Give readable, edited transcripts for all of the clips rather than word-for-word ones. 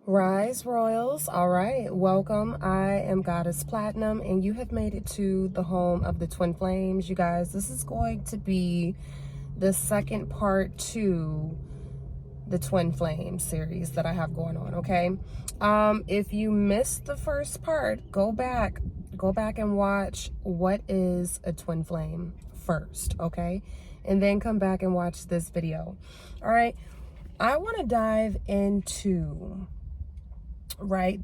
Rise Royals, all right, welcome. I am Goddess Platinum, and you have made it to the home of the Twin Flames. You guys, this is going to be the second part to the Twin Flame series that I have going on, okay? If you missed the first part, go back and watch what is a twin flame first, okay? And then come back and watch this video. All right, I want to dive into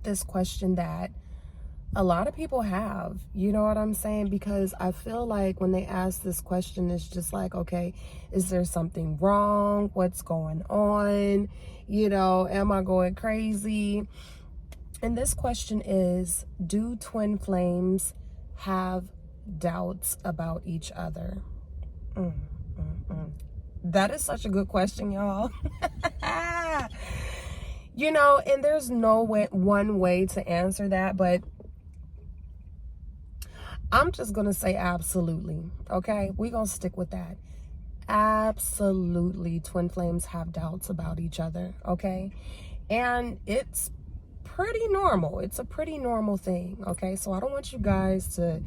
this question that a lot of people have, you know what I'm saying? Because I feel like when they ask this question, it's just like, okay, is there something wrong? What's going on? You know, am I going crazy? And this question is, do twin flames have doubts about each other? That is such a good question, y'all. You know, and there's no one way to answer that, but I'm just going to say absolutely, okay? We're going to stick with that. Absolutely, twin flames have doubts about each other, okay? And it's pretty normal. It's a pretty normal thing, okay? So I don't want you guys to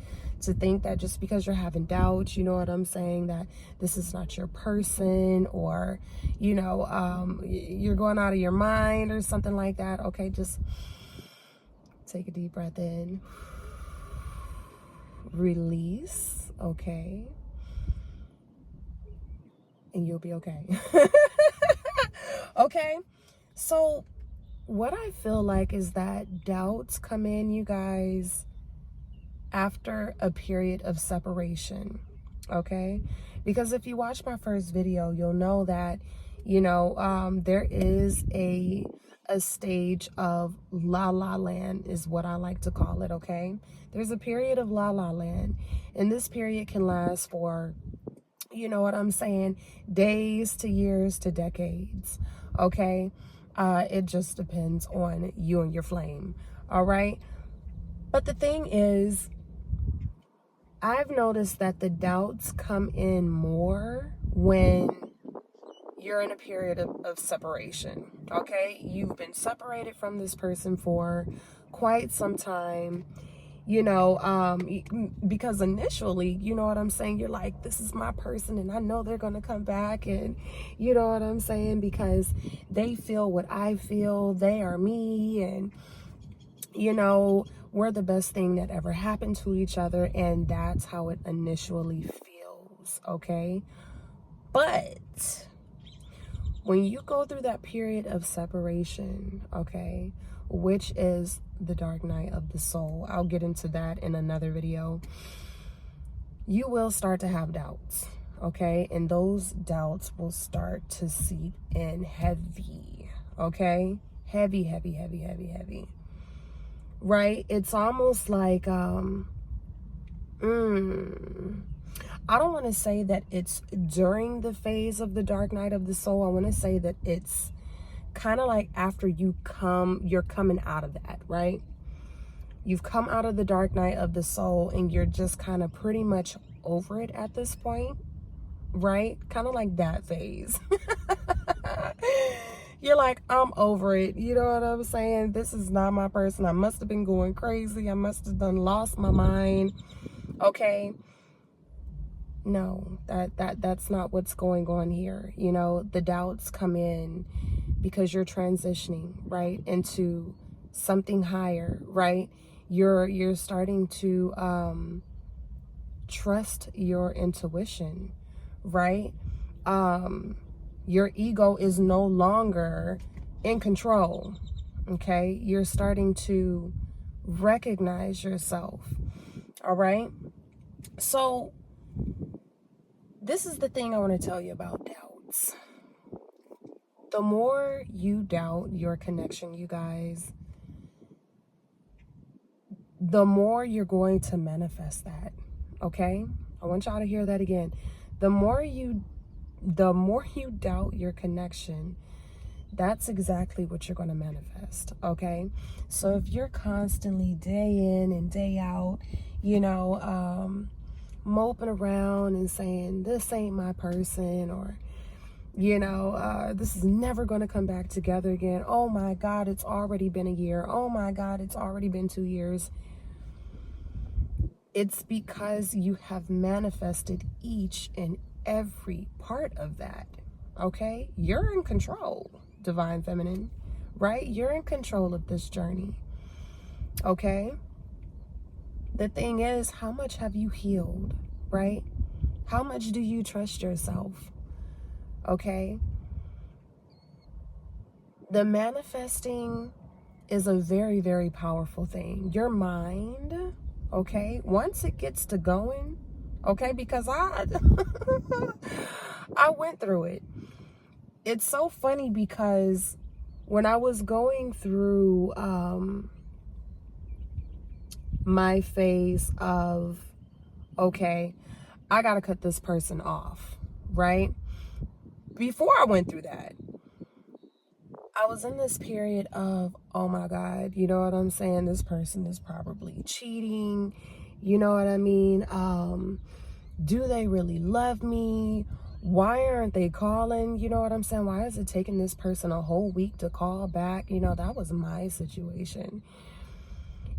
think that just because you're having doubts, you know what I'm saying, that this is not your person, or, you know, you're going out of your mind or something like that, okay? Just take a deep breath in. Release, okay? And you'll be okay. Okay? So what I feel like is that doubts come in, you guys, after a period of separation, okay? Because if you watch my first video, you'll know that, you know, there is a stage of la la land is what I like to call it, okay? There's a period of la la land, and this period can last for, you know what I'm saying, days to years to decades, okay? It just depends on you and your flame, all right? But the thing is, I've noticed that the doubts come in more when you're in a period of separation, okay? You've been separated from this person for quite some time, you know, because initially, you know what I'm saying, you're like, this is my person and I know they're going to come back, and you know what I'm saying, because they feel what I feel, they are me, and you know, we're the best thing that ever happened to each other, and that's how it initially feels, okay? But when you go through that period of separation, okay, which is the dark night of the soul, I'll get into that in another video, you will start to have doubts, okay? And those doubts will start to seep in heavy, okay? Heavy. Right? It's almost like, I don't want to say that it's during the phase of the dark night of the soul. I want to say that it's kind of like after you're coming out of that, right? You've come out of the dark night of the soul and you're just kind of pretty much over it at this point, right? Kind of like that phase. You're like, I'm over it. You know what I'm saying? This is not my person. I must have been going crazy. I must have done lost my mind. Okay. No, that's not what's going on here. You know, the doubts come in because you're transitioning, right, into something higher, right? You're starting to trust your intuition, right? Your ego is no longer in control, okay? You're starting to recognize yourself, all right? So this is the thing I want to tell you about doubts. The more you doubt your connection, you guys, the more you're going to manifest that, okay? I want y'all to hear that again. The more you doubt your connection, that's exactly what you're going to manifest, okay? So if you're constantly day in and day out, you know, moping around and saying, this ain't my person, or, You know, this is never going to come back together again. Oh my God, it's already been a year. Oh my God, it's already been 2 years. It's because you have manifested each and every part of that. Okay? You're in control, Divine Feminine, right? You're in control of this journey. Okay? The thing is, how much have you healed, right? How much do you trust yourself? Okay? The manifesting is a very, very powerful thing. Your mind, okay, once it gets to going, okay, because I I went through it. It's so funny because when I was going through my phase of, okay, I gotta cut this person off, right? Before I went through that, I was in this period of, oh my God, you know what I'm saying? This person is probably cheating. You know what I mean? Do they really love me? Why aren't they calling? You know what I'm saying? Why is it taking this person a whole week to call back? You know, that was my situation.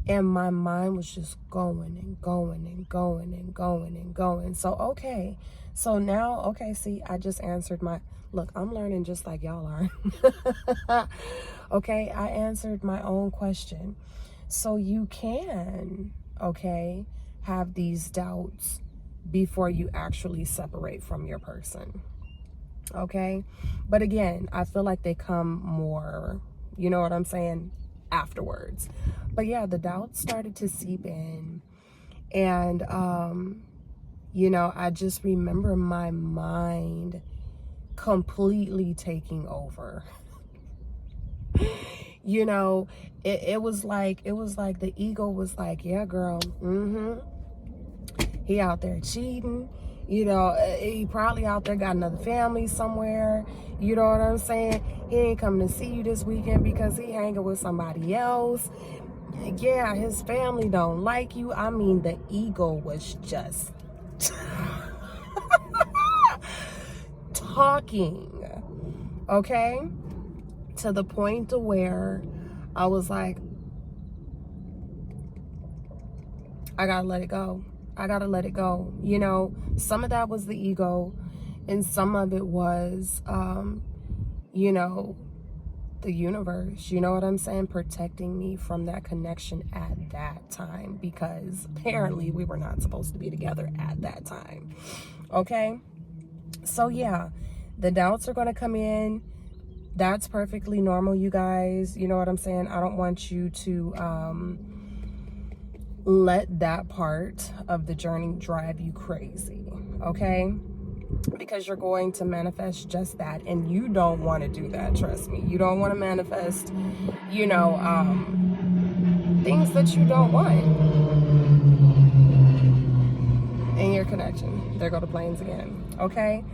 And my mind was just going and going and going and going and going. So, okay. So now, okay, see, I just answered my, look, I'm learning just like y'all are. Okay, I answered my own question. So you can, okay, have these doubts before you actually separate from your person. Okay? But again, I feel like they come more, you know what I'm saying, afterwards. But yeah, the doubts started to seep in. And, you know, I just remember my mind completely taking over. You know, it was like the ego was like, yeah, girl, he out there cheating. You know, he probably out there got another family somewhere. You know what I'm saying? He ain't coming to see you this weekend because he hanging with somebody else. Yeah, his family don't like you. I mean, the ego was just talking, okay? To the point to where I was like, I gotta let it go. I gotta let it go. You know, some of that was the ego, and some of it was, you know, the universe, you know what I'm saying, protecting me from that connection at that time, because apparently we were not supposed to be together at that time. Okay? So yeah, the doubts are going to come in. That's perfectly normal, you guys. You know what I'm saying? I don't want you to let that part of the journey drive you crazy, okay? Because you're going to manifest just that, and you don't want to do that, trust me. You don't want to manifest, you know, things that you don't want in your connection. There go the planes again, okay?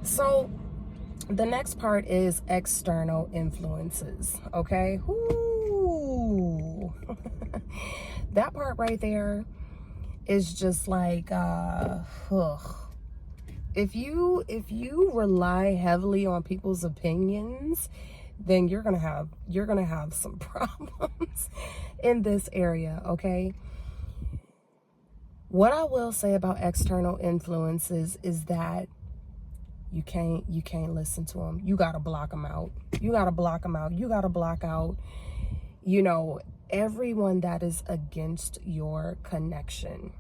So the next part is external influences, okay? Ooh. That part right there is just like, if you rely heavily on people's opinions, then you're gonna have some problems in this area, okay? What I will say about external influences is that you can't listen to them. You gotta block them out. You gotta block them out. You gotta block out, you know, everyone that is against your connection.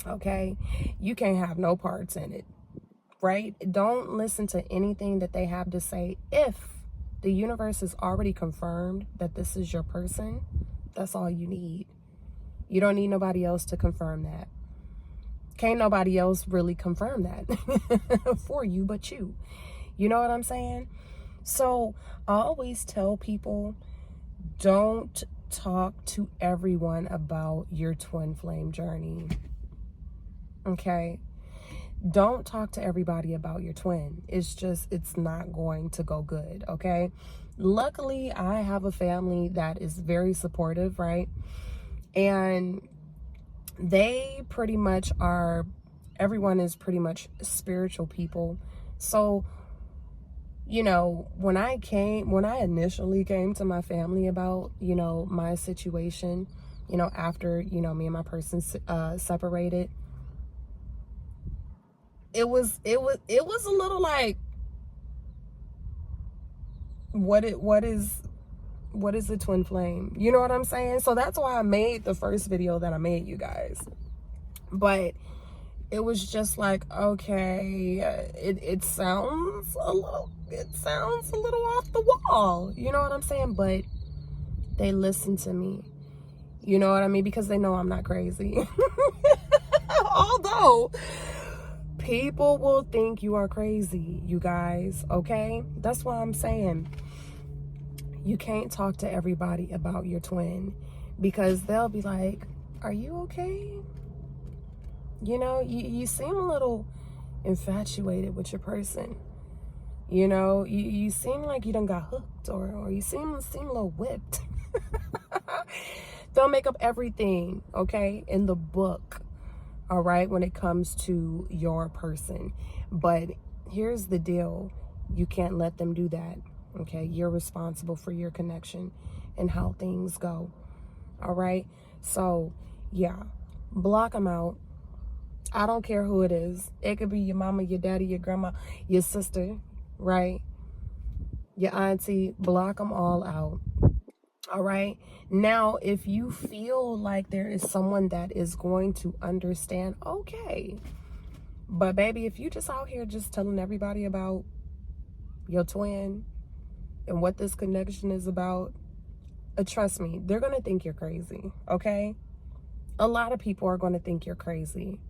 Okay? You can't have no parts in it, right? Don't listen to anything that they have to say. If the universe has already confirmed that this is your person, that's all you need. You don't need nobody else to confirm that. Can't nobody else really confirm that for you but you. You know what I'm saying? So I always tell people, don't talk to everyone about your twin flame journey. Okay? Don't talk to everybody about your twin. It's not going to go good, okay? Luckily, I have a family that is very supportive, right? And they pretty much are, everyone is pretty much spiritual people. So you know, when I initially came to my family about, you know, my situation, you know, after, you know, me and my person separated, it was a little like, what is a twin flame? You know what I'm saying? So that's why I made the first video that I made, you guys. But it was just like, okay, it sounds a little off the wall. You know what I'm saying? But they listen to me. You know what I mean? Because they know I'm not crazy. Although people will think you are crazy, you guys, okay? That's why I'm saying you can't talk to everybody about your twin, because they'll be like, are you okay? You know, you seem a little infatuated with your person. You know, you seem like you done got hooked, or you seem a little whipped. They'll make up everything, okay, in the book, all right, when it comes to your person. But here's the deal. You can't let them do that, okay? You're responsible for your connection and how things go, all right? So, yeah, block them out. I don't care who it is. It could be your mama, your daddy, your grandma, your sister, right? Your auntie. Block them all out. All right. Now, if you feel like there is someone that is going to understand, okay. But baby, if you just out here just telling everybody about your twin and what this connection is about, trust me, they're going to think you're crazy. Okay. A lot of people are going to think you're crazy.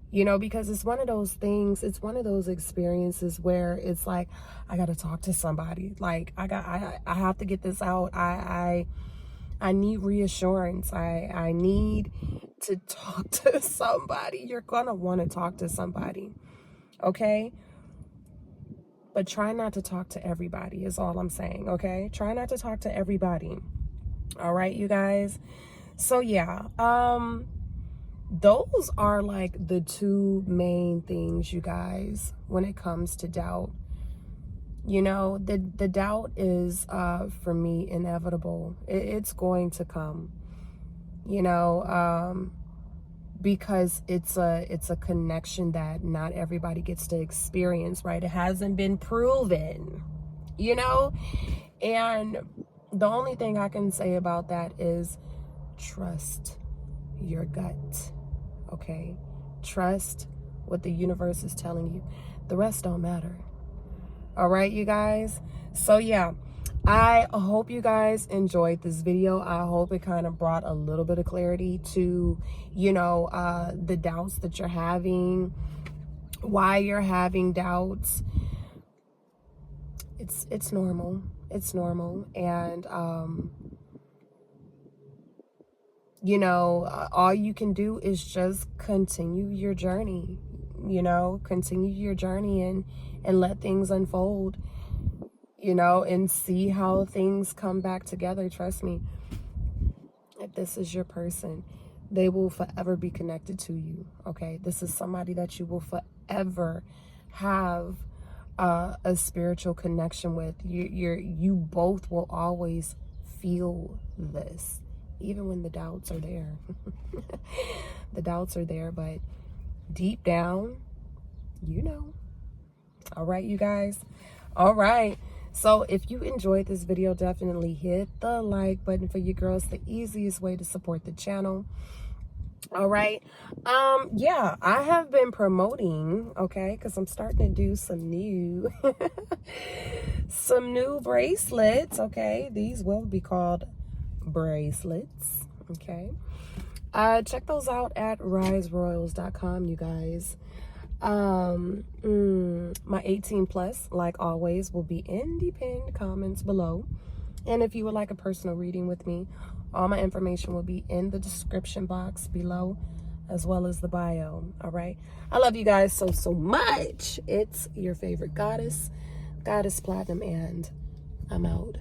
You know, because it's one of those things, it's one of those experiences where it's like, I got to talk to somebody. Like, I have to get this out. I need reassurance. I need to talk to somebody. You're going to want to talk to somebody. Okay? But try not to talk to everybody is all I'm saying. Okay? Try not to talk to everybody. All right, you guys? So, yeah. Those are like the two main things, you guys, when it comes to doubt. You know, the doubt is, for me, inevitable. It's going to come, you know, because it's a connection that not everybody gets to experience, right? It hasn't been proven, you know, and the only thing I can say about that is trust your gut. Okay, trust what the universe is telling you. The rest don't matter. All right, you guys. So yeah, I hope you guys enjoyed this video. I hope it kind of brought a little bit of clarity to, you know, the doubts that you're having, why you're having doubts. It's normal. It's normal. And you know, all you can do is just continue your journey, you know, continue your journey and let things unfold, you know, and see how things come back together. Trust me, if this is your person, they will forever be connected to you. Okay. This is somebody that you will forever have a spiritual connection with. You both will always feel this. Even when the doubts are there. The doubts are there, but deep down, you know. All right, you guys. All right. So if you enjoyed this video, definitely hit the like button for you girls. The easiest way to support the channel. All right. Yeah, I have been promoting, okay, because I'm starting to do some new bracelets, okay. These will be called bracelets, okay. Check those out at riseroyals.com, you guys. My 18 plus, like always, will be in the pinned comments below. And if you would like a personal reading with me, all my information will be in the description box below, as well as the bio. All right. I love you guys so much. It's your favorite goddess, Goddess Platinum, and I'm out.